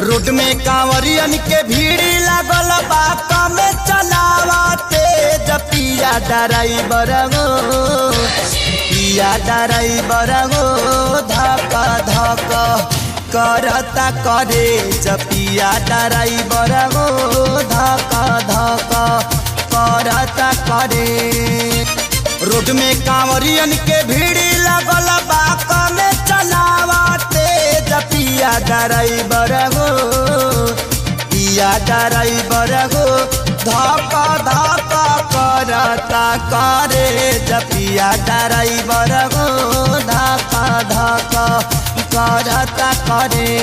Road में कांवरियन के भीड़ लागल बा कमे चलावते पिया ड्राइवर गो पिया ड्राइवर गो धक धक करता करे पिया ड्राइवर गो धक धक करता करे। रोड में कांवरियन के भीड़ लागल बा कमे चलावते पिया ड्राइवर गो पिया ड्राइवर गो धक धक करता करे पिया ड्राइवर गो धक धक करता करे।